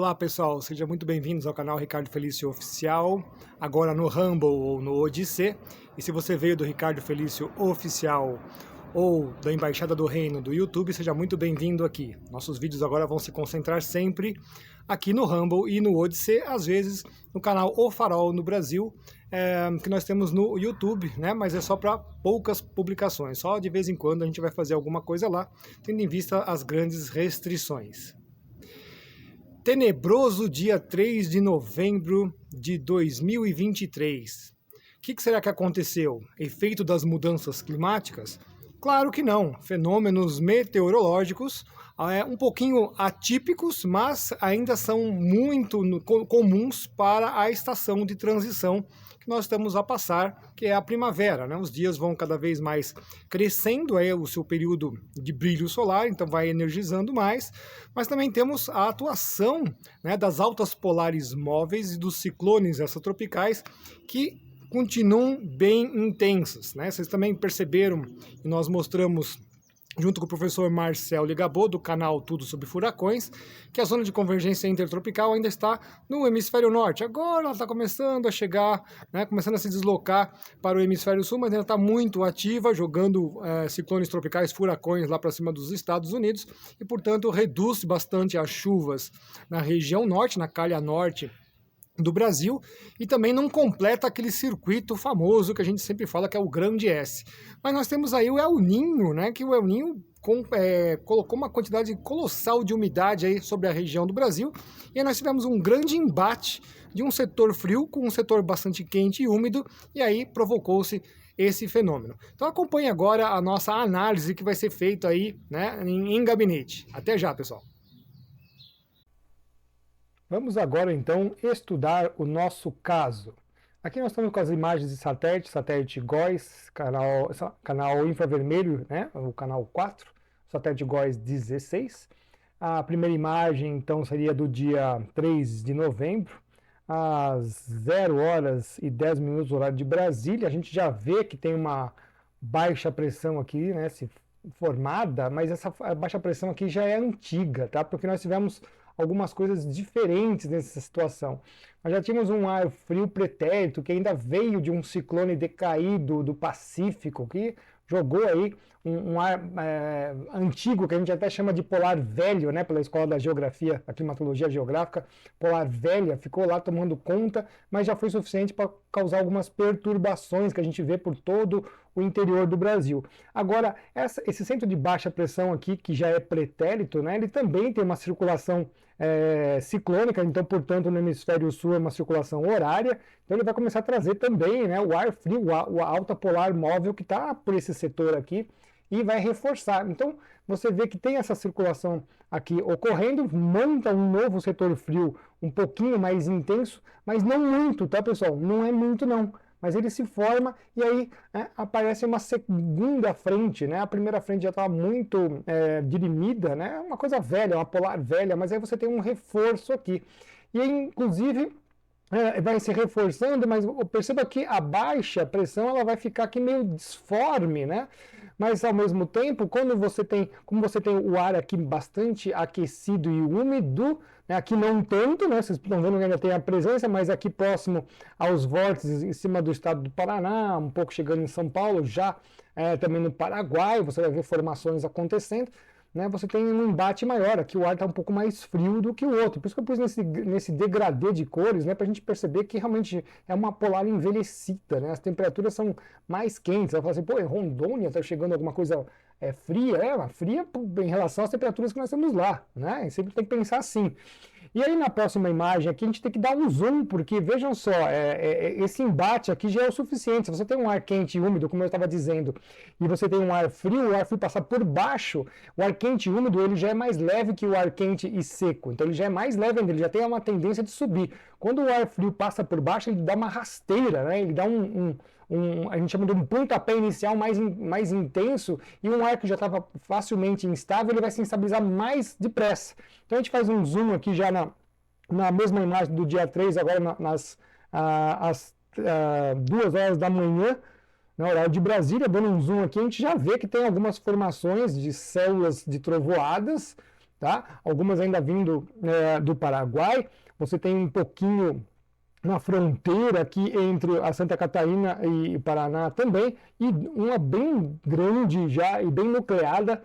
Olá pessoal, sejam muito bem-vindos ao canal Ricardo Felício Oficial, agora no Rumble ou no Odisee. E se você veio do Ricardo Felício Oficial ou da Embaixada do Reino do YouTube, seja muito bem-vindo aqui. Nossos vídeos agora vão se concentrar sempre aqui no Rumble e no Odisee, às vezes no canal O Farol no Brasil, que nós temos no YouTube, né? Mas é só para poucas publicações, só de vez em quando a gente vai fazer alguma coisa lá, tendo em vista as grandes restrições. Tenebroso dia 3 de novembro de 2023. O que será que aconteceu? Efeito das mudanças climáticas? Claro que não. Fenômenos meteorológicos um pouquinho atípicos, mas ainda são muito comuns para a estação de transição que nós estamos a passar, que é a primavera, né? Os dias vão cada vez mais crescendo, é o seu período de brilho solar, então vai energizando mais, mas também temos a atuação, né, das altas polares móveis e dos ciclones extratropicais que continuam bem intensas, né? Vocês também perceberam, e nós mostramos junto com o professor Marcel Ligabot, do canal Tudo Sobre Furacões, que a zona de convergência intertropical ainda está no hemisfério norte. Agora ela está começando a chegar, né, começando a se deslocar para o hemisfério sul, mas ainda está muito ativa, jogando ciclones tropicais, furacões lá para cima dos Estados Unidos, e portanto reduz bastante as chuvas na região norte, na calha norte do Brasil, e também não completa aquele circuito famoso que a gente sempre fala que é o grande S. Mas nós temos aí o El Niño, né, que o El Niño colocou uma quantidade colossal de umidade aí sobre a região do Brasil, e aí nós tivemos um grande embate de um setor frio com um setor bastante quente e úmido, e aí provocou-se esse fenômeno. Então acompanhe agora a nossa análise que vai ser feita aí, né, em gabinete. Até já, pessoal! Vamos agora, então, estudar o nosso caso. Aqui nós estamos com as imagens de satélite GOES, canal infravermelho, né, o canal 4, satélite GOES 16. A primeira imagem, então, seria do dia 3 de novembro, às 0 horas e 10 minutos, horário de Brasília. A gente já vê que tem uma baixa pressão aqui, né, formada, mas essa baixa pressão aqui já é antiga, tá? Porque nós tivemos algumas coisas diferentes nessa situação. Nós já tínhamos um ar frio pretérito que ainda veio de um ciclone decaído do Pacífico, que jogou aí um ar antigo, que a gente até chama de polar velho, né, pela Escola da Geografia, da Climatologia Geográfica, polar velha, ficou lá tomando conta, mas já foi suficiente para causar algumas perturbações que a gente vê por todo o interior do Brasil. Agora, esse centro de baixa pressão aqui, que já é pretérito, né, ele também tem uma circulação ciclônica, então, portanto, no hemisfério sul é uma circulação horária, então ele vai começar a trazer também, né, o ar frio, a alta polar móvel que está por esse setor aqui, e vai reforçar. Então, você vê que tem essa circulação aqui ocorrendo, monta um novo setor frio um pouquinho mais intenso, mas não muito, tá, pessoal? Não é muito, não. Mas ele se forma e aí aparece uma segunda frente, né? A primeira frente já estava muito dirimida, né? Uma coisa velha, uma polar velha, mas aí você tem um reforço aqui. E aí, inclusive, vai se reforçando, mas perceba que a baixa pressão ela vai ficar aqui meio disforme, né? Mas ao mesmo tempo, como você tem o ar aqui bastante aquecido e úmido, né? Aqui não tanto, né? Vocês estão vendo que ainda tem a presença, mas aqui próximo aos vórtices em cima do estado do Paraná, um pouco chegando em São Paulo, já também no Paraguai, você vai ver formações acontecendo. Né, você tem um embate maior, aqui o ar está um pouco mais frio do que o outro, por isso que eu pus nesse degradê de cores, né, para a gente perceber que realmente é uma polar envelhecida, né, as temperaturas são mais quentes. Você fala assim, pô, em Rondônia está chegando alguma coisa fria, fria em relação às temperaturas que nós temos lá, né, e sempre tem que pensar assim. E aí na próxima imagem aqui a gente tem que dar um zoom, porque vejam só, esse embate aqui já é o suficiente. Se você tem um ar quente e úmido, como eu estava dizendo, e você tem um ar frio, o ar frio passar por baixo, o ar quente e úmido ele já é mais leve que o ar quente e seco. Então ele já é mais leve ainda, ele já tem uma tendência de subir. Quando o ar frio passa por baixo, ele dá uma rasteira, né? Ele dá a gente chama de um pontapé inicial mais intenso, e um ar que já estava facilmente instável, ele vai se instabilizar mais depressa. Então a gente faz um zoom aqui já na mesma imagem do dia 3, agora às 2 horas da manhã, no horário de Brasília, dando um zoom aqui, a gente já vê que tem algumas formações de células de trovoadas, tá? Algumas ainda vindo do Paraguai. Você tem um pouquinho na fronteira aqui entre a Santa Catarina e Paraná também, e uma bem grande já e bem nucleada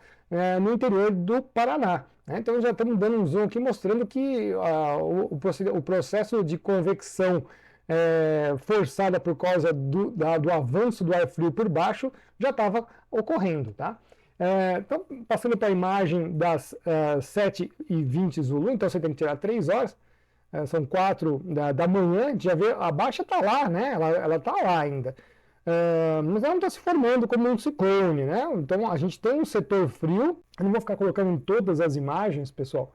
no interior do Paraná. Né? Então já estamos dando um zoom aqui mostrando que o processo de convecção forçada por causa do avanço do ar frio por baixo já estava ocorrendo. Tá? Então, passando para a imagem das 7h20 Zulu, então você tem que tirar 3 horas. São 4 da manhã, a gente já vê, a baixa está lá, né? Ela está lá ainda. Mas ela não está se formando como um ciclone, né? Então a gente tem um setor frio. Eu não vou ficar colocando em todas as imagens, pessoal,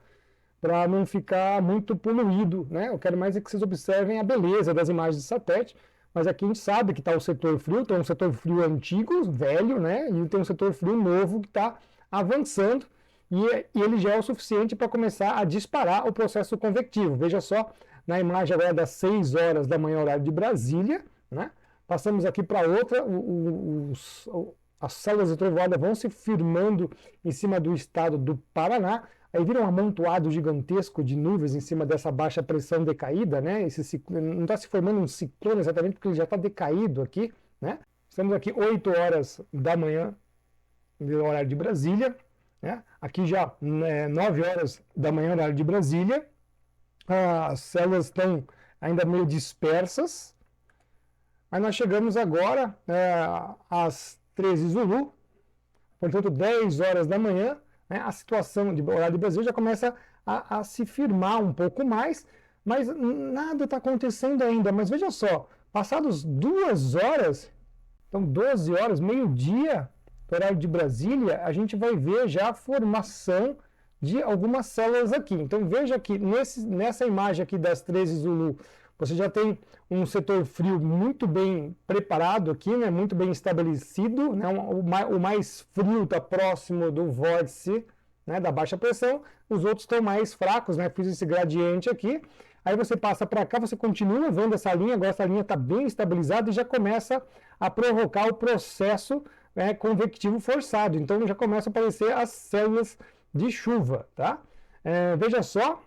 para não ficar muito poluído, né? Eu quero mais é que vocês observem a beleza das imagens de satélite. Mas aqui a gente sabe que está o setor frio, tem um setor frio antigo, velho, né? E tem um setor frio novo que está avançando. E ele já é o suficiente para começar a disparar o processo convectivo. Veja só, na imagem agora das 6 horas da manhã, horário de Brasília, né? Passamos aqui para outra, as células de trovoada vão se firmando em cima do estado do Paraná, aí vira um amontoado gigantesco de nuvens em cima dessa baixa pressão decaída, né? Não está se formando um ciclone exatamente porque ele já está decaído aqui, né? Estamos aqui 8 horas da manhã, horário de Brasília. Aqui já 9 horas da manhã, horário de Brasília, as células estão ainda meio dispersas, mas nós chegamos agora às 13 Zulu, portanto 10 horas da manhã, a situação de horário de Brasília já começa a se firmar um pouco mais, mas nada está acontecendo ainda. Mas veja só, passados 2 horas, então 12 horas, meio-dia, horário de Brasília, a gente vai ver já a formação de algumas células aqui. Então veja que nessa imagem aqui das 13 Zulu, você já tem um setor frio muito bem preparado aqui, né, muito bem estabelecido, né, o mais frio está próximo do vórtice, né, da baixa pressão, os outros estão mais fracos, né, fiz esse gradiente aqui. Aí você passa para cá, você continua vendo essa linha, agora essa linha está bem estabilizada e já começa a provocar o processo convectivo forçado. Então já começa a aparecer as células de chuva, tá? Veja só,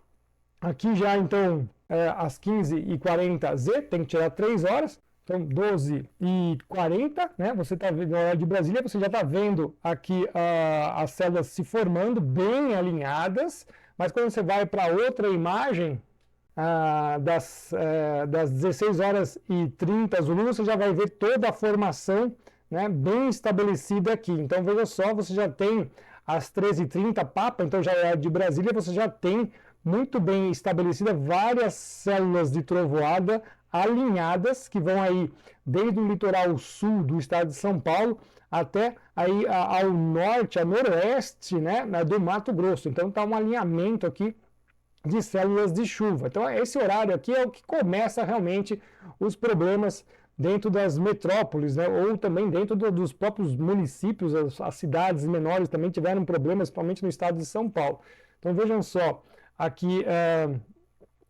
aqui já então às 15h40 Z, tem que tirar 3 horas, então 12h40, né? Você está vendo, na hora de Brasília, você já está vendo aqui as células se formando, bem alinhadas, mas quando você vai para outra imagem, das 16h30 Zulu, você já vai ver toda a formação, né, bem estabelecida aqui. Então veja só, você já tem às 13h30 Papa, então já é de Brasília, você já tem muito bem estabelecida várias células de trovoada alinhadas, que vão aí desde o litoral sul do estado de São Paulo até aí ao norte, a noroeste, né, do Mato Grosso. Então está um alinhamento aqui de células de chuva. Então esse horário aqui é o que começa realmente os problemas dentro das metrópoles, né? Ou também dentro dos próprios municípios, as cidades menores também tiveram problemas, principalmente no estado de São Paulo. Então vejam só, aqui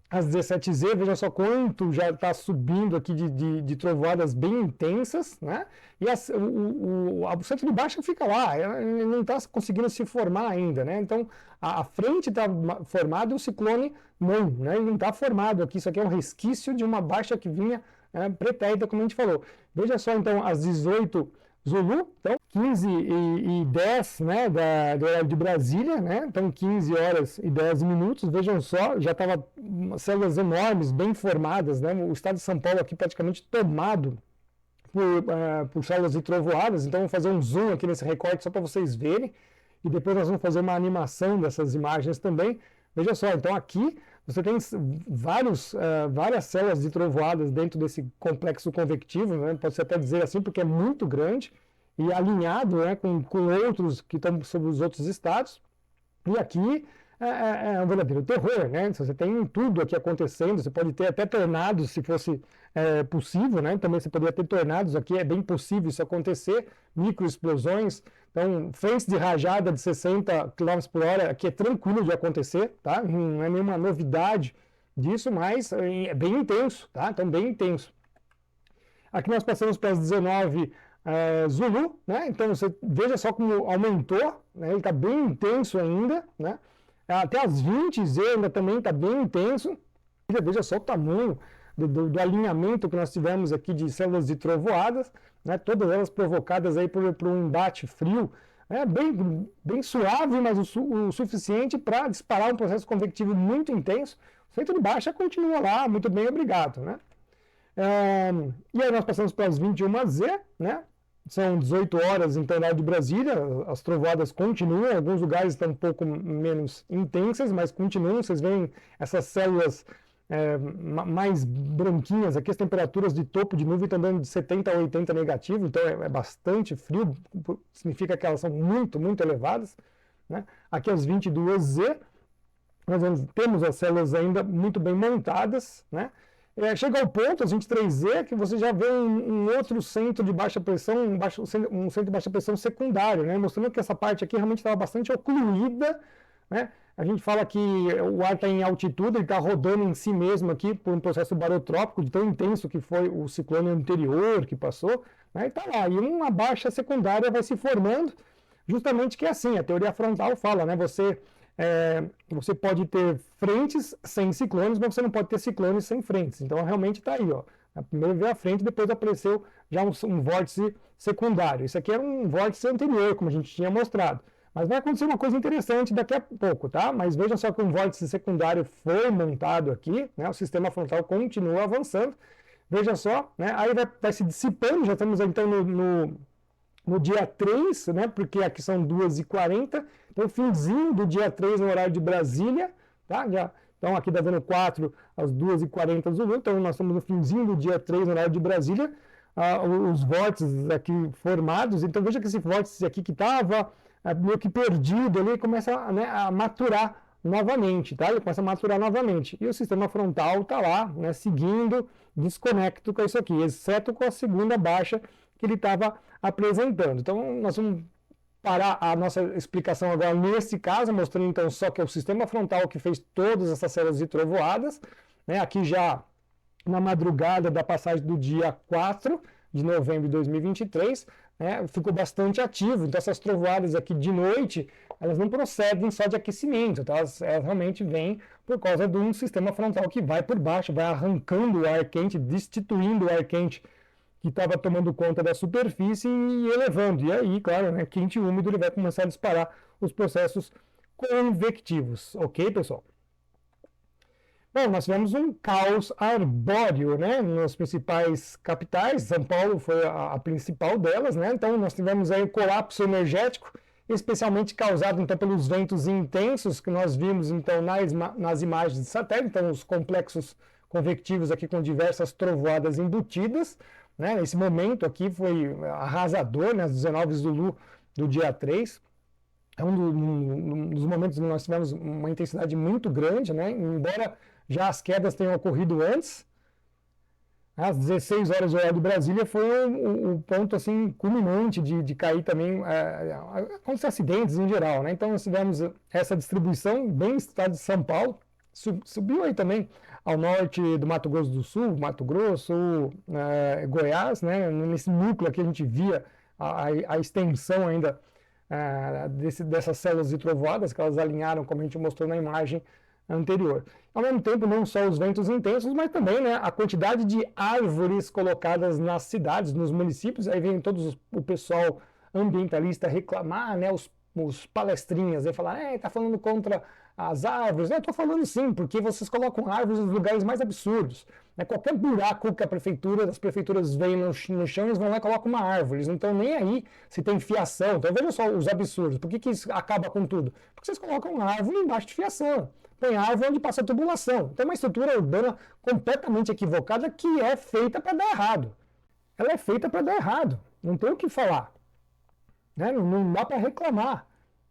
às 17h, vejam só quanto já está subindo aqui de trovoadas bem intensas, né? E o centro de baixa fica lá, ele não está conseguindo se formar ainda, né? Então a frente está formada e o ciclone não, né? Ele não está formado aqui, isso aqui é um resquício de uma baixa que vinha pretérita, como a gente falou. Veja só, então, às 18 Zulu, então 15h10, né, do horário de Brasília, né, então 15h10, vejam só, já estava células enormes, bem formadas, né, o estado de São Paulo aqui praticamente tomado por células de trovoadas. Então vou fazer um zoom aqui nesse recorte só para vocês verem, e depois nós vamos fazer uma animação dessas imagens também. Veja só, então aqui você tem várias células de trovoadas dentro desse complexo convectivo, né? Pode-se até dizer assim, porque é muito grande e alinhado, né, com outros que estão sobre os outros estados. E aqui é um verdadeiro terror, né? Você tem tudo aqui acontecendo, você pode ter até tornados, se fosse possível, né? Também você poderia ter tornados aqui, é bem possível isso acontecer, microexplosões. Então, frentes de rajada de 60 km/h, aqui é tranquilo de acontecer, tá? Não é nenhuma novidade disso, mas é bem intenso, tá? Então, bem intenso. Aqui nós passamos para as 19 Zulu, né? Então, você veja só como aumentou, né? Ele está bem intenso ainda, né? Até as 20Z ainda também está bem intenso. Veja só o tamanho do alinhamento que nós tivemos aqui de células de trovoadas, né, todas elas provocadas aí por um embate frio, bem suave, mas o suficiente para disparar um processo convectivo muito intenso. O centro de baixa continua lá, muito bem, obrigado. Né? E aí nós passamos para as 21Z, né? São 18 horas em horário de Brasília, as trovoadas continuam, alguns lugares estão um pouco menos intensas, mas continuam, vocês veem essas células mais branquinhas, aqui as temperaturas de topo de nuvem estão dando de 70 a 80 negativo, então é bastante frio, significa que elas são muito, muito elevadas. Né? Aqui as 22Z, nós temos as células ainda muito bem montadas, né? Chega ao ponto, as 23Z, que você já vê um outro centro de baixa pressão, um centro de baixa pressão secundário, né? Mostrando que essa parte aqui realmente estava bastante ocluída, né? A gente fala que o ar está em altitude, ele está rodando em si mesmo aqui por um processo barotrópico, de tão intenso que foi o ciclone anterior que passou, né? E está lá, e uma baixa secundária vai se formando, justamente que é assim, a teoria frontal fala, né? Você pode ter frentes sem ciclones, mas você não pode ter ciclones sem frentes. Então, realmente está aí. Ó. Primeiro veio a frente, depois apareceu já um vórtice secundário. Isso aqui era um vórtice anterior, como a gente tinha mostrado. Mas vai acontecer uma coisa interessante daqui a pouco, tá? Mas vejam só que um vórtice secundário foi montado aqui, né? O sistema frontal continua avançando. Veja só, né? Aí vai se dissipando, já estamos então no dia 3, né? Porque aqui são 2h40. Então, finzinho do dia 3 no horário de Brasília, tá? Então, aqui está dando 4 às 2h40 Zulu, então nós estamos no finzinho do dia 3 no horário de Brasília, os vórtices aqui formados, então veja que esse vórtice aqui que estava meio que perdido, ele começa, né, a maturar novamente, tá? Ele começa a maturar novamente, e o sistema frontal está lá, né, seguindo, desconecto com isso aqui, exceto com a segunda baixa que ele estava apresentando. Então, nós vamos parar a nossa explicação agora nesse caso, mostrando então só que é o sistema frontal que fez todas essas células de trovoadas, né? Aqui já na madrugada da passagem do dia 4 de novembro de 2023, né? Ficou bastante ativo, então essas trovoadas aqui de noite, elas não procedem só de aquecimento, tá? Elas realmente vêm por causa de um sistema frontal que vai por baixo, vai arrancando o ar quente, destituindo o ar quente que estava tomando conta da superfície e elevando. E aí, claro, né, quente e úmido, ele vai começar a disparar os processos convectivos. Ok, pessoal? Bom, nós tivemos um caos arbóreo, né, nas principais capitais. São Paulo foi a principal delas, né? Então, nós tivemos aí um colapso energético, especialmente causado então pelos ventos intensos que nós vimos então nas imagens de satélite, então os complexos convectivos aqui com diversas trovoadas embutidas. Né? Esse momento aqui foi arrasador, né? Às 19 Zulu do dia 3. É um dos momentos que nós tivemos uma intensidade muito grande, né? Embora já as quedas tenham ocorrido antes. Às 16 horas do horário de Brasília foi o ponto assim, culminante de cair também, acontecem acidentes em geral. Né? Então nós tivemos essa distribuição bem no estado de São Paulo, subiu aí também ao norte do Mato Grosso do Sul, Mato Grosso, Goiás, né? Nesse núcleo aqui a gente via a extensão ainda dessas células de trovoadas, que elas alinharam, como a gente mostrou na imagem anterior. Ao mesmo tempo, não só os ventos intensos, mas também, né, a quantidade de árvores colocadas nas cidades, nos municípios. Aí vem o pessoal ambientalista reclamar, né, os palestrinhas, aí falar, tá falando contra as árvores. Eu estou falando sim, porque vocês colocam árvores nos lugares mais absurdos. Né? Qualquer buraco que as prefeituras veem no chão, eles vão lá e colocam uma árvore. Eles não estão nem aí se tem fiação. Então veja só os absurdos. Por que isso acaba com tudo? Porque vocês colocam uma árvore embaixo de fiação. Tem árvore onde passa a tubulação. Tem uma estrutura urbana completamente equivocada que é feita para dar errado. Ela é feita para dar errado. Não tem o que falar. Né? Não dá para reclamar.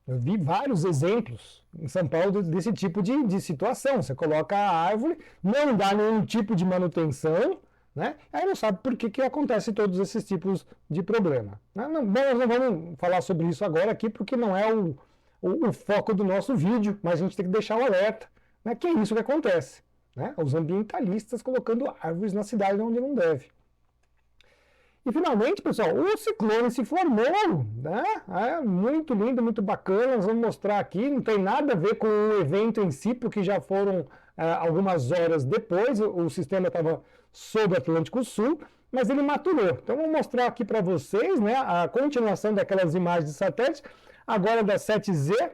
Eu vi vários exemplos em São Paulo desse tipo de situação. Você coloca a árvore, não dá nenhum tipo de manutenção, né? Aí não sabe por que acontece todos esses tipos de problema. Né? Nós não vamos falar sobre isso agora aqui, porque não é o foco do nosso vídeo, mas a gente tem que deixar o alerta, né? Que é isso que acontece. Né? Os ambientalistas colocando árvores na cidade onde não deve. E finalmente, pessoal, o ciclone se formou, né? É muito lindo, muito bacana. Nós vamos mostrar aqui. Não tem nada a ver com o evento em si, porque já foram algumas horas depois. O sistema estava sob o Atlântico Sul, mas ele maturou. Então, vou mostrar aqui para vocês, né, a continuação daquelas imagens de satélite, agora da 7Z,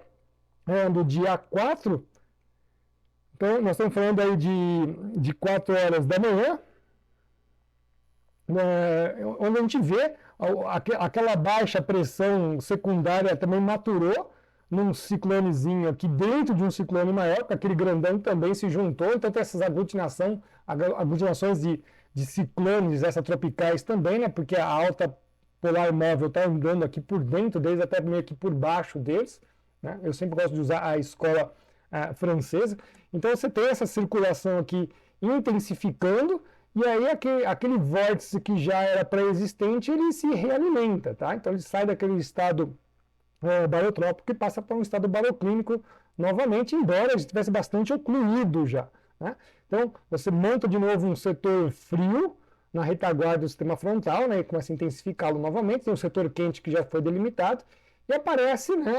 do dia 4. Então, nós estamos falando aí de 4 horas da manhã. Onde a gente vê aquela baixa pressão secundária também maturou num ciclonezinho aqui dentro de um ciclone maior, que aquele grandão também se juntou, então tem essas aglutinações de ciclones extratropicais também, né, porque a alta polar móvel está andando aqui por dentro deles, até meio que por baixo deles, né? Eu sempre gosto de usar a escola francesa. Então você tem essa circulação aqui intensificando, e aí aquele vórtice que já era pré-existente, ele se realimenta, tá? Então ele sai daquele estado barotrópico e passa para um estado baroclínico novamente, embora ele estivesse bastante ocluído já, né? Então você monta de novo um setor frio na retaguarda do sistema frontal, né, e começa a intensificá-lo novamente, tem um setor quente que já foi delimitado, e aparece, né,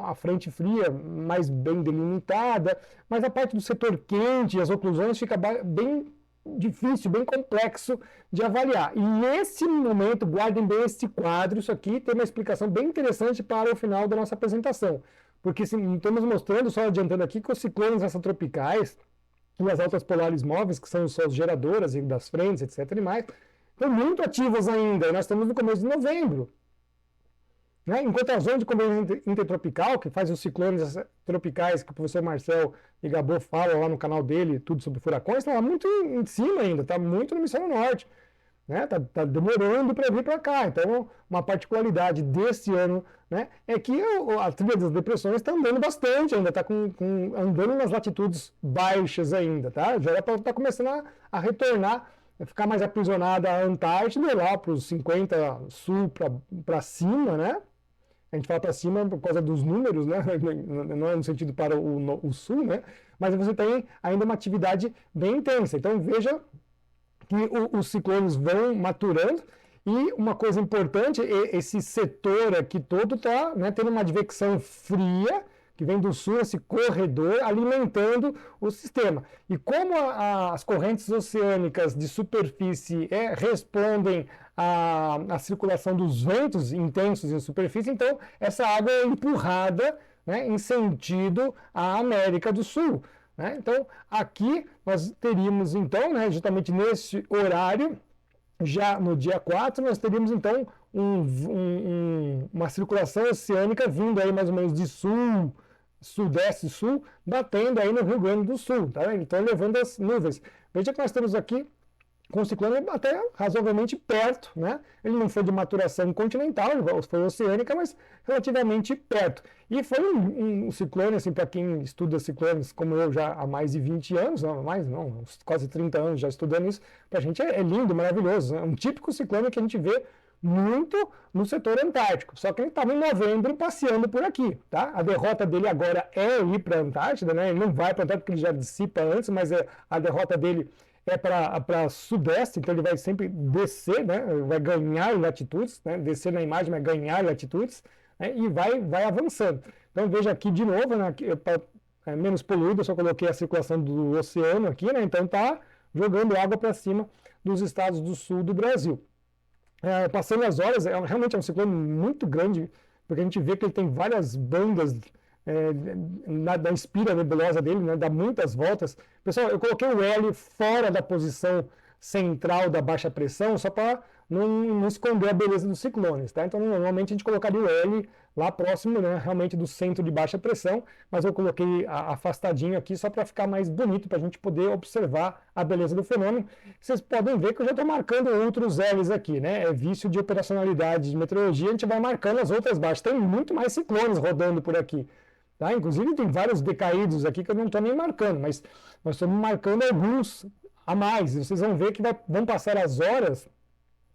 a frente fria mais bem delimitada, mas a parte do setor quente e as oclusões fica bem difícil, bem complexo de avaliar. E nesse momento, guardem bem este quadro, isso aqui tem uma explicação bem interessante para o final da nossa apresentação, porque estamos mostrando, só adiantando aqui, que os ciclones extratropicais e as altas polares móveis, que são as geradoras das frentes, etc. e mais, estão muito ativas ainda. Nós estamos no começo de novembro. Né? Enquanto a zona de convergência intertropical, que faz os ciclones tropicais, que o professor Marcel e Gabor falam lá no canal dele, tudo sobre furacões, está lá muito em cima ainda, está muito no hemisfério norte. Né? Tá demorando para vir para cá. Então, uma particularidade desse ano, né, é que a trilha das depressões está andando bastante ainda, está andando nas latitudes baixas ainda, tá? Já está começando a retornar, a ficar mais aprisionada a Antártida, lá para os 50 sul para cima, né? A gente fala para cima por causa dos números, né? Não é no sentido para o sul, né? Mas você tem ainda uma atividade bem intensa. Então, veja que os ciclones vão maturando, e uma coisa importante, esse setor aqui todo está, né, tendo uma advecção fria, que vem do sul, esse corredor, alimentando o sistema. E como as correntes oceânicas de superfície respondem à circulação dos ventos intensos em superfície, então essa água é empurrada, né, em sentido à América do Sul. Né? Então, aqui nós teríamos, então, né, justamente nesse horário, já no dia 4, nós teríamos, então, uma circulação oceânica vindo aí mais ou menos de sul, sudeste, sul, batendo aí no Rio Grande do Sul, tá vendo? Então, levando as nuvens. Veja que nós temos aqui com o ciclone até razoavelmente perto, né? Ele não foi de maturação continental, foi oceânica, mas relativamente perto. E foi um ciclone, assim, para quem estuda ciclones, como eu já há mais de 20 anos, não, quase 30 anos já estudando isso, para a gente é lindo, maravilhoso. É um típico ciclone que a gente vê muito no setor antártico, só que ele estava em novembro passeando por aqui, tá? A derrota dele agora é ir para a Antártida, né? Ele não vai para a Antártida porque ele já dissipa antes, mas a derrota dele é para sudeste, então ele vai sempre descer, né? Vai ganhar latitudes, né? Descer na imagem vai ganhar latitudes, né? E vai avançando. Então veja aqui de novo, né? Menos poluído, eu só coloquei a circulação do oceano aqui, né? Então está jogando água para cima dos estados do sul do Brasil. Passando as horas, realmente é um ciclone muito grande, porque a gente vê que ele tem várias bandas da espira nebulosa dele, né, dá muitas voltas. Pessoal, eu coloquei o L fora da posição central da baixa pressão, só para não esconder a beleza dos ciclones, tá? Então, normalmente a gente colocaria o L lá próximo, né, realmente do centro de baixa pressão, mas eu coloquei afastadinho aqui só para ficar mais bonito, para a gente poder observar a beleza do fenômeno. Vocês podem ver que eu já estou marcando outros L's aqui, né? É vício de operacionalidade de meteorologia, a gente vai marcando as outras baixas. Tem muito mais ciclones rodando por aqui. Tá? Inclusive tem vários decaídos aqui que eu não estou nem marcando, mas nós estamos marcando alguns a mais. Vocês vão ver que vão passar as horas.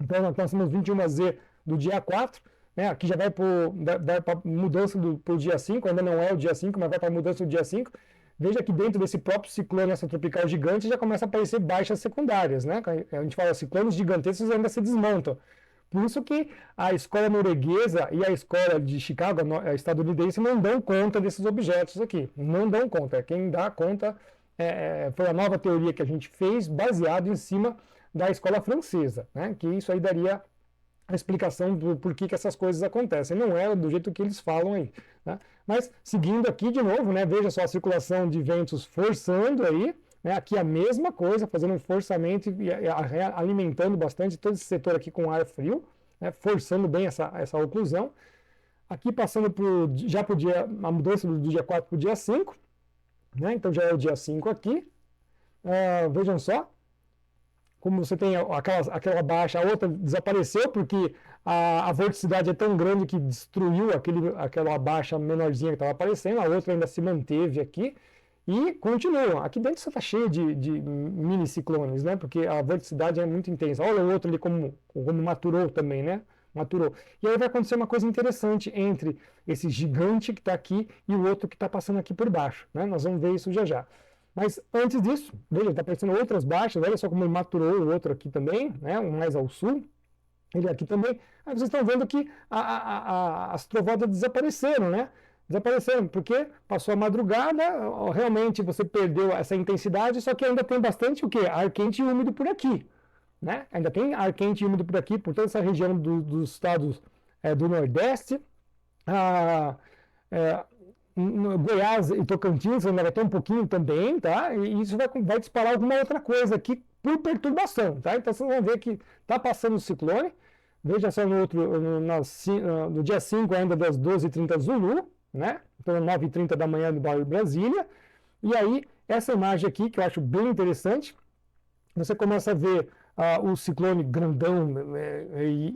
Então nós temos 21Z do dia 4, né? Aqui já vai para mudança para o dia 5, ainda não é o dia 5, mas vai para a mudança do dia 5. Veja que dentro desse próprio ciclone extratropical gigante já começa a aparecer baixas secundárias. Né? A gente fala ciclones gigantescos ainda se desmontam. Por isso que a escola norueguesa e a escola de Chicago, a estadunidense, não dão conta desses objetos aqui. Não dão conta. Quem dá conta foi a nova teoria que a gente fez, baseado em cima da escola francesa, né? Que isso aí daria a explicação do porquê que essas coisas acontecem. Não é do jeito que eles falam aí. Né? Mas, seguindo aqui de novo, né? Veja só a circulação de ventos forçando aí, né? Aqui a mesma coisa, fazendo um forçamento e alimentando bastante todo esse setor aqui com ar frio, né? Forçando bem essa oclusão. Aqui passando já por a mudança do dia 4 para o dia 5, né? Então já é o dia 5 aqui. Vejam só, como você tem aquela baixa, a outra desapareceu porque a vorticidade é tão grande que destruiu aquela baixa menorzinha que estava aparecendo, a outra ainda se manteve aqui e continua. Aqui dentro você está cheio de mini ciclones, né? Porque a vorticidade é muito intensa. Olha o outro ali como maturou também, né? Maturou. E aí vai acontecer uma coisa interessante entre esse gigante que está aqui e o outro que está passando aqui por baixo, né? Nós vamos ver isso já já. Mas antes disso, veja, está aparecendo outras baixas, olha só como ele maturou o outro aqui também, né? Um mais ao sul, ele aqui também. Aí vocês estão vendo que as trovoadas desapareceram, né? Desapareceram, porque passou a madrugada, realmente você perdeu essa intensidade, só que ainda tem bastante o quê? Ar quente e úmido por aqui, né? Ainda tem ar quente e úmido por aqui, por toda essa região dos estados do Nordeste. No Goiás e Tocantins ainda vai ter um pouquinho também, tá? E isso vai disparar alguma outra coisa aqui por perturbação, tá? Então vocês vão ver que está passando o ciclone. Veja só no dia 5 ainda das 12h30 Zulu, né? Então 9h30 da manhã no bairro Brasília. E aí, essa imagem aqui, que eu acho bem interessante, você começa a ver o ciclone grandão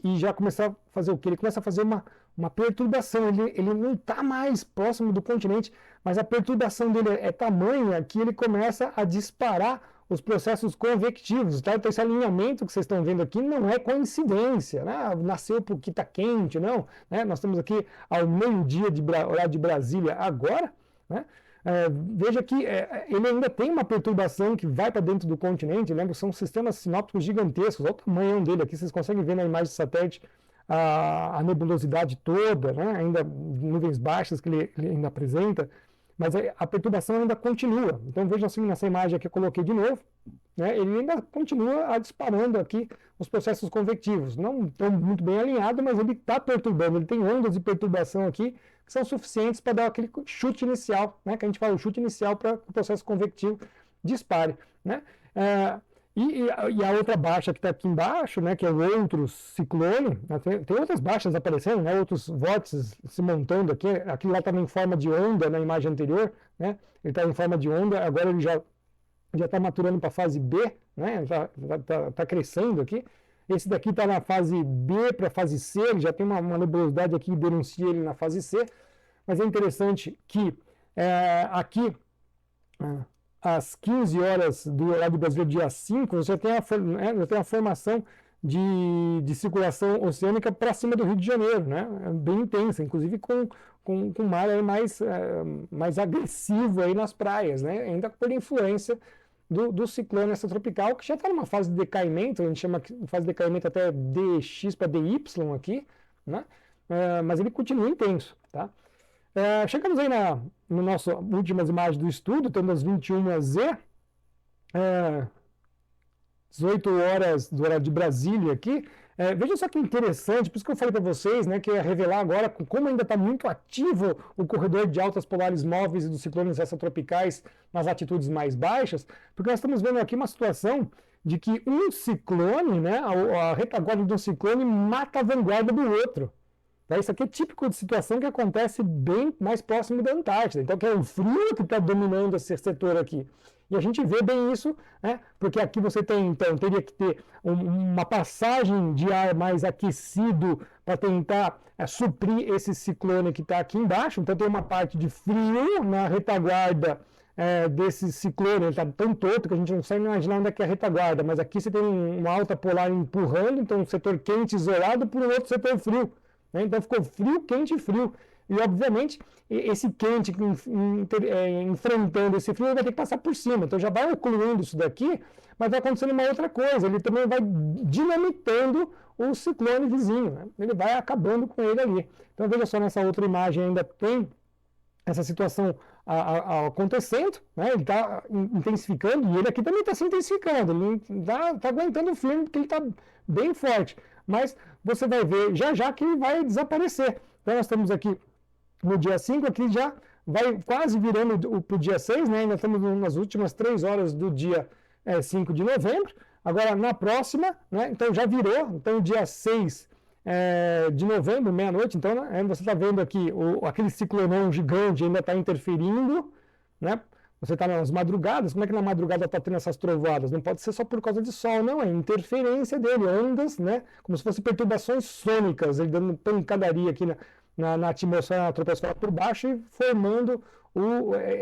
e já começa a fazer o quê? Ele começa a fazer uma perturbação, ele não está mais próximo do continente, mas a perturbação dele é tamanha que ele começa a disparar os processos convectivos, tá? Então esse alinhamento que vocês estão vendo aqui não é coincidência, né? Nasceu porque está quente, não, né? Nós estamos aqui ao meio-dia horário de Brasília agora, né? Veja que ele ainda tem uma perturbação que vai para dentro do continente, né? São sistemas sinópticos gigantescos, olha o tamanho dele aqui, vocês conseguem ver na imagem de satélite a nebulosidade toda, né? Ainda nuvens baixas que ele ainda apresenta, mas a perturbação ainda continua. Então veja assim nessa imagem que eu coloquei de novo, né? Ele ainda continua disparando aqui os processos convectivos, não estão muito bem alinhados, mas ele está perturbando, ele tem ondas de perturbação aqui que são suficientes para dar aquele chute inicial, né? Que a gente fala o chute inicial para o processo convectivo dispare, né? E a outra baixa que está aqui embaixo, né, que é o outro ciclone, né, tem outras baixas aparecendo, né, outros vórtices se montando aqui. Aquilo lá estava em forma de onda na imagem anterior, né, ele está em forma de onda, agora ele já está maturando para a fase B, né, tá crescendo aqui. Esse daqui está na fase B para a fase C, ele já tem uma nebulosidade aqui que denuncia ele na fase C, mas é interessante que aqui às 15 horas do horário do Brasil, dia 5, você tem a formação de circulação oceânica para cima do Rio de Janeiro, né? Bem intensa, inclusive com mar aí mais agressivo aí nas praias, né? Ainda por influência do ciclone extratropical, que já está numa fase de decaimento, a gente chama de fase de decaimento até DX para DY aqui, né? Mas ele continua intenso, tá? Chegamos aí no nosso últimas imagens do estudo, tendo as 21h, 18 horas do horário de Brasília aqui. Veja só que interessante, por isso que eu falei para vocês, né, que eu ia revelar agora como ainda está muito ativo o corredor de altas polares móveis e dos ciclones extratropicais nas latitudes mais baixas, porque nós estamos vendo aqui uma situação de que um ciclone, né, a retaguarda de um ciclone mata a vanguarda do outro. Isso aqui é típico de situação que acontece bem mais próximo da Antártida. Então, que é o frio que está dominando esse setor aqui. E a gente vê bem isso, né? Porque aqui você tem, então, teria que ter uma passagem de ar mais aquecido para tentar suprir esse ciclone que está aqui embaixo. Então, tem uma parte de frio na retaguarda desse ciclone. Ele está tão torto que a gente não consegue imaginar onde é que é a retaguarda. Mas aqui você tem uma alta polar empurrando, então um setor quente isolado por um outro setor frio. né? Então ficou frio, quente e frio. E, obviamente, esse quente enfrentando esse frio, ele vai ter que passar por cima. Então, já vai ocluindo isso daqui, mas vai acontecendo uma outra coisa. Ele também vai dinamitando o ciclone vizinho, né? Ele vai acabando com ele ali. Então, veja só, nessa outra imagem ainda tem essa situação acontecendo, né? Ele está intensificando, e ele aqui também está se intensificando. Ele está aguentando firme, porque ele está bem forte. Mas você vai ver já já que ele vai desaparecer. Então, nós estamos aqui no dia 5, aqui já vai quase virando para o dia 6, né? Ainda estamos nas últimas 3 horas do dia 5 de novembro. Agora, na próxima, né? Então já virou, então dia 6 de novembro, meia-noite, então, né? Você está vendo aqui aquele ciclonão gigante ainda está interferindo, né? Você está nas madrugadas, como é que na madrugada está tendo essas trovoadas? Não pode ser só por causa de sol, não, é interferência dele, ondas, né? Como se fossem perturbações sônicas, ele dando pancadaria aqui na atmosfera, na troposfera por baixo e formando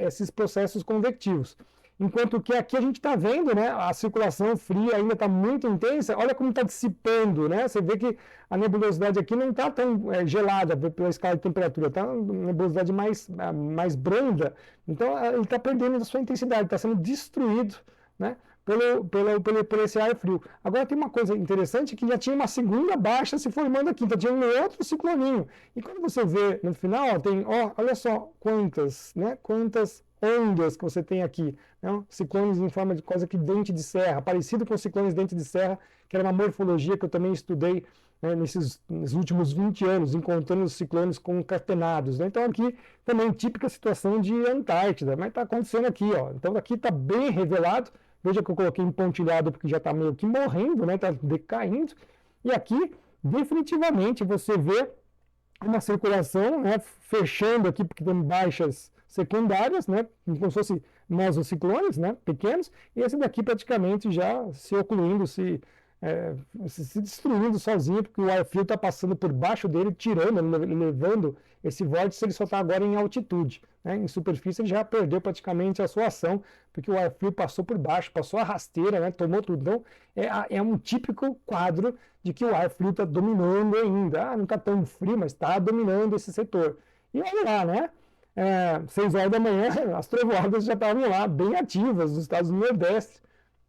esses processos convectivos. Enquanto que aqui a gente está vendo, né, a circulação fria ainda está muito intensa, olha como está dissipando, né? Você vê que a nebulosidade aqui não está tão gelada pela escala de temperatura, está uma nebulosidade mais branda, então ele está perdendo a sua intensidade, está sendo destruído, né, por esse ar frio. Agora tem uma coisa interessante, que já tinha uma segunda baixa se formando aqui, então tinha um outro cicloninho. E quando você vê no final, tem, olha só quantas ondas que você tem aqui, né? Ciclones em forma de quase que dente de serra, parecido com os ciclones dente de serra, que era uma morfologia que eu também estudei, né, nos últimos 20 anos, encontrando os ciclones concatenados, né? Então aqui também típica situação de Antártida, mas está acontecendo aqui, ó. Então aqui está bem revelado. Veja que eu coloquei em pontilhado porque já está meio que morrendo, né? Está decaindo. E aqui, definitivamente, você vê uma circulação, né, fechando aqui, porque tem baixas secundárias, né, como se fossem mesociclones, né, pequenos, e esse daqui praticamente já se ocluindo, se destruindo sozinho, porque o ar frio está passando por baixo dele, tirando, levando esse vórtice, ele só está agora em altitude, né? Em superfície ele já perdeu praticamente a sua ação, porque o ar frio passou por baixo, passou a rasteira, né? Tomou tudo. Então é um típico quadro de que o ar frio está dominando ainda. Não está tão frio, mas está dominando esse setor. E olha lá, né? 6 horas da manhã, as trovoadas já estavam lá, bem ativas, nos estados do Nordeste.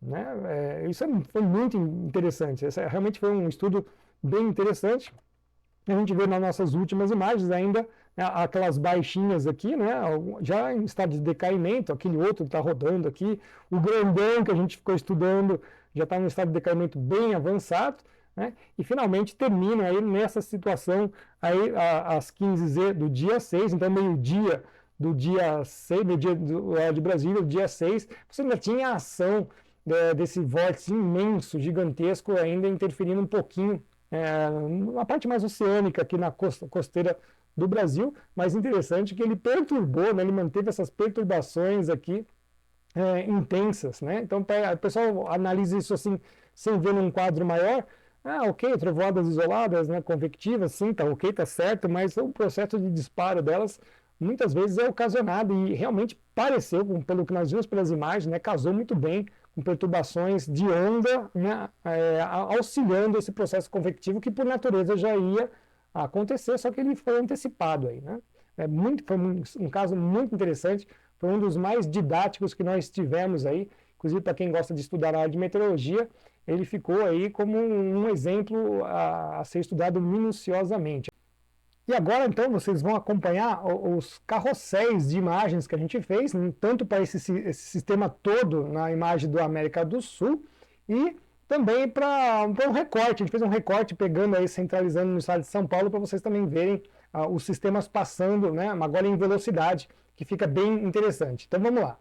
Né? Isso foi muito interessante. Esse realmente foi um estudo bem interessante. A gente vê nas nossas últimas imagens ainda, né, aquelas baixinhas aqui, né, já em estado de decaimento, aquele outro que está rodando aqui, o grandão que a gente ficou estudando já está em estado de decaimento bem avançado, né, e finalmente termina aí nessa situação aí às 15h do dia 6, então meio-dia do dia 6, meio-dia de Brasília, do dia 6, você ainda tinha a ação desse vórtice imenso, gigantesco, ainda interferindo um pouquinho na parte mais oceânica aqui na costeira do Brasil, mas interessante que ele perturbou, né, ele manteve essas perturbações aqui intensas, né? Então o pessoal analisa isso assim, sem ver num quadro maior, ok, trovoadas isoladas, né, convectivas, sim, tá ok, tá certo, mas o processo de disparo delas muitas vezes é ocasionado e realmente pareceu, pelo que nós vimos pelas imagens, né, casou muito bem com perturbações de onda, né, auxiliando esse processo convectivo que por natureza já ia acontecer, só que ele foi antecipado aí, né? Foi um caso muito interessante, foi um dos mais didáticos que nós tivemos aí, inclusive para quem gosta de estudar a área de meteorologia, ele ficou aí como um exemplo a ser estudado minuciosamente. E agora, então, vocês vão acompanhar os carrosséis de imagens que a gente fez, tanto para esse sistema todo na imagem do América do Sul, e também para um recorte. A gente fez um recorte pegando aí, centralizando no estado de São Paulo, para vocês também verem os sistemas passando, né, agora em velocidade, que fica bem interessante. Então, vamos lá.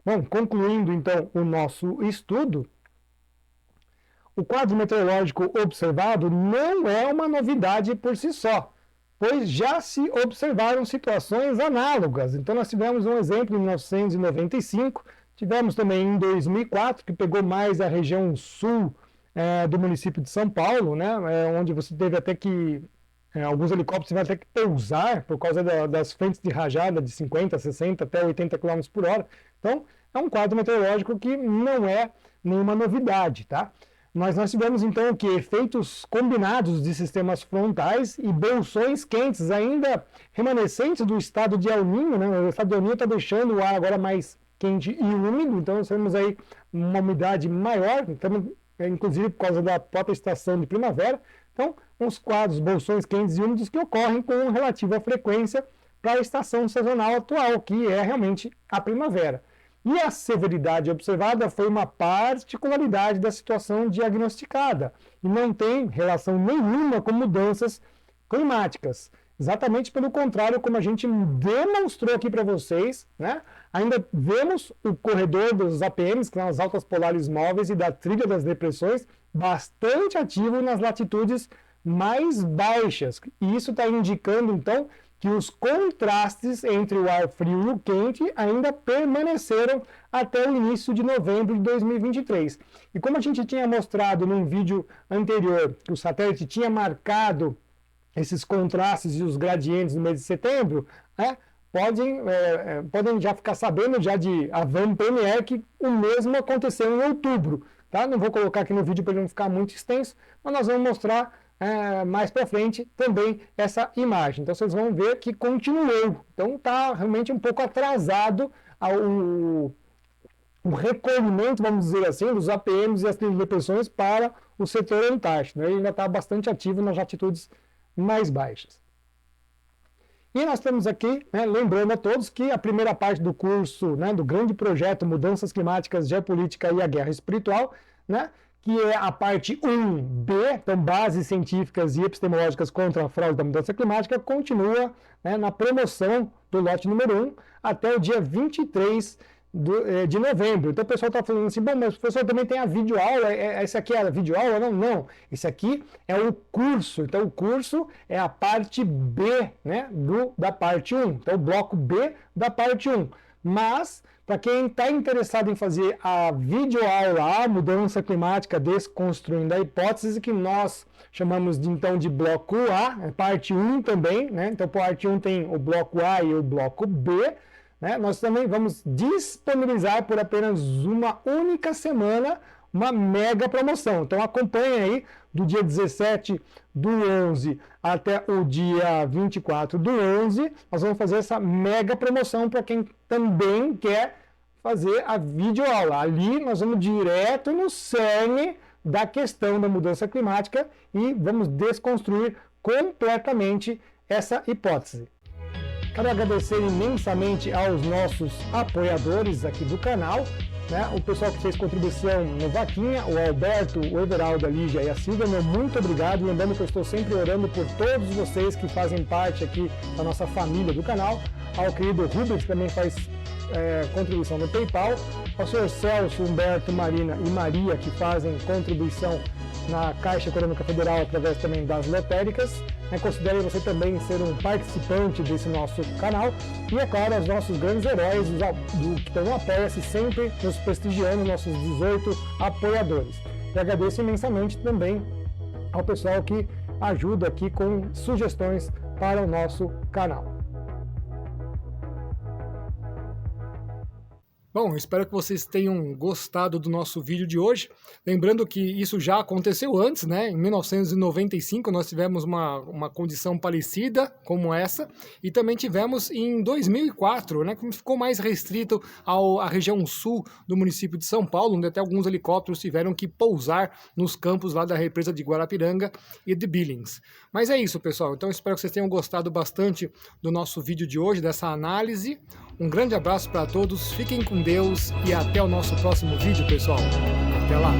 Bom, concluindo então o nosso estudo, o quadro meteorológico observado não é uma novidade por si só, pois já se observaram situações análogas. Então nós tivemos um exemplo em 1995, tivemos também em 2004, que pegou mais a região sul do município de São Paulo, né, onde você teve até que alguns helicópteros tiveram até que pousar por causa das frentes de rajada de 50, 60 até 80 km por hora. Então, é um quadro meteorológico que não é nenhuma novidade, tá? Mas nós tivemos então o que? Efeitos combinados de sistemas frontais e bolsões quentes ainda remanescentes do estado de El Niño, né? O estado de El Niño está deixando o ar agora mais quente e úmido, então nós temos aí uma umidade maior, inclusive por causa da própria estação de primavera. Então, uns quadros, bolsões quentes e úmidos que ocorrem com relativa frequência para a estação sazonal atual, que é realmente a primavera. E a severidade observada foi uma particularidade da situação diagnosticada e não tem relação nenhuma com mudanças climáticas. Exatamente pelo contrário, como a gente demonstrou aqui para vocês, né? Ainda vemos o corredor dos APMs, que são as altas polares móveis, e da trilha das depressões, bastante ativo nas latitudes mais baixas. E isso está indicando, então, que os contrastes entre o ar frio e o quente ainda permaneceram até o início de novembro de 2023. E como a gente tinha mostrado num vídeo anterior, que o satélite tinha marcado esses contrastes e os gradientes no mês de setembro, né, podem já ficar sabendo já de Avan Premier que o mesmo aconteceu em outubro. Tá? Não vou colocar aqui no vídeo para ele não ficar muito extenso, mas nós vamos mostrar mais para frente também essa imagem. Então vocês vão ver que continuou. Então está realmente um pouco atrasado o recolhimento, vamos dizer assim, dos APMs e as depressões para o setor antártico. Ele ainda está bastante ativo nas latitudes mais baixas. E nós temos aqui, né, lembrando a todos que a primeira parte do curso, né, do grande projeto Mudanças Climáticas, Geopolítica e a Guerra Espiritual, né, que é a parte 1B, então bases científicas e epistemológicas contra a fraude da mudança climática, continua, né, na promoção do lote número 1 até o dia 23 de novembro. Então o pessoal está falando assim, bom, mas o professor também tem a videoaula, esse aqui é a videoaula? Não, não. Esse aqui é o curso. Então o curso é a parte B, né, da parte 1. Então o bloco B da parte 1. Mas, para quem está interessado em fazer a videoaula, a mudança climática, desconstruindo a hipótese, que nós chamamos então de bloco A, parte 1 também, né? Então parte 1 tem o bloco A e o bloco B, né? Nós também vamos disponibilizar por apenas uma única semana uma mega promoção. Então acompanhe aí do dia 17 do 11 até o dia 24 do 11, nós vamos fazer essa mega promoção para quem também quer fazer a videoaula. Ali nós vamos direto no cerne da questão da mudança climática e vamos desconstruir completamente essa hipótese. Quero agradecer imensamente aos nossos apoiadores aqui do canal, né? O pessoal que fez contribuição no Vaquinha, o Alberto, o Everaldo, a Lígia e a Silvia, meu muito obrigado. Lembrando que eu estou sempre orando por todos vocês que fazem parte aqui da nossa família do canal. Ao querido Rubens, que também faz contribuição no PayPal. Ao senhor Celso, Humberto, Marina e Maria, que fazem contribuição na Caixa Econômica Federal através também das lotéricas. Considere você também ser um participante desse nosso canal. E, é claro, os nossos grandes heróis que estão no Apoia-se, sempre nos prestigiando, nossos 18 apoiadores. E agradeço imensamente também ao pessoal que ajuda aqui com sugestões para o nosso canal. Bom, espero que vocês tenham gostado do nosso vídeo de hoje. Lembrando que isso já aconteceu antes, né? Em 1995 nós tivemos uma condição parecida como essa, e também tivemos em 2004, né? Que ficou mais restrito à região sul do município de São Paulo, onde até alguns helicópteros tiveram que pousar nos campos lá da represa de Guarapiranga e de Billings. Mas é isso, pessoal. Então espero que vocês tenham gostado bastante do nosso vídeo de hoje, dessa análise. Um grande abraço para todos, fiquem com Deus e até o nosso próximo vídeo, pessoal. Até lá!